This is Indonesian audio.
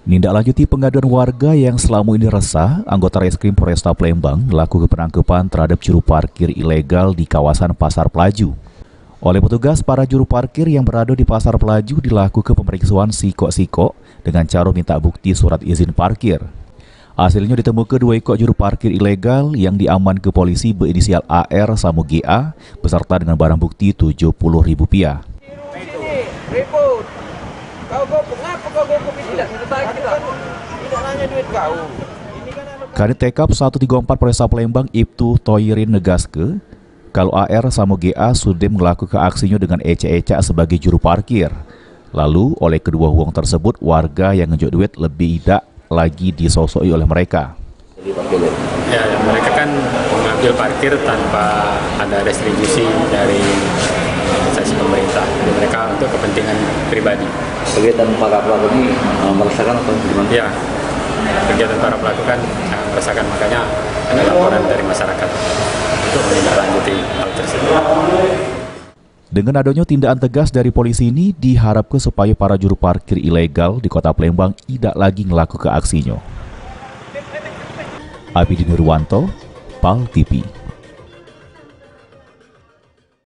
Nindaklanjuti pengaduan warga yang selama ini resah, anggota Reskrim Polresta Palembang melakukan penangkapan terhadap juru parkir ilegal di kawasan Pasar Pelaju. Oleh petugas, para juru parkir yang berada di Pasar Pelaju dilakukan pemeriksaan sikok-sikok dengan cara minta bukti surat izin parkir. Hasilnya ditemukan 2 ekor juru parkir ilegal yang diamankan polisi berinisial AR sama GA beserta dengan barang bukti Rp70.000. Kadit Tekap 134 Polresta Palembang Ibtu Toyirin negaske, kalau AR sama GA sudah melakukan aksinya dengan ecek-ecek sebagai juru parkir. Lalu oleh kedua uang tersebut, warga yang ngejuk duit lebih tidak lagi disosoi oleh mereka. Ya, mereka kan mengambil parkir tanpa ada restribusi dari instansi pemerintah. Jadi mereka untuk kepentingan pribadi. Kegiatan para pelaku ini merasakan atau gimana? Ya, kegiatan para pelaku kan merasakan, makanya ada laporan dari masyarakat untuk menindaklanjuti hal tersebut. Dengan adanya tindakan tegas dari polisi ini, diharapkan supaya para juru parkir ilegal di Kota Palembang tidak lagi melakukan aksinya. Abidin Nurwanto, PAL TV.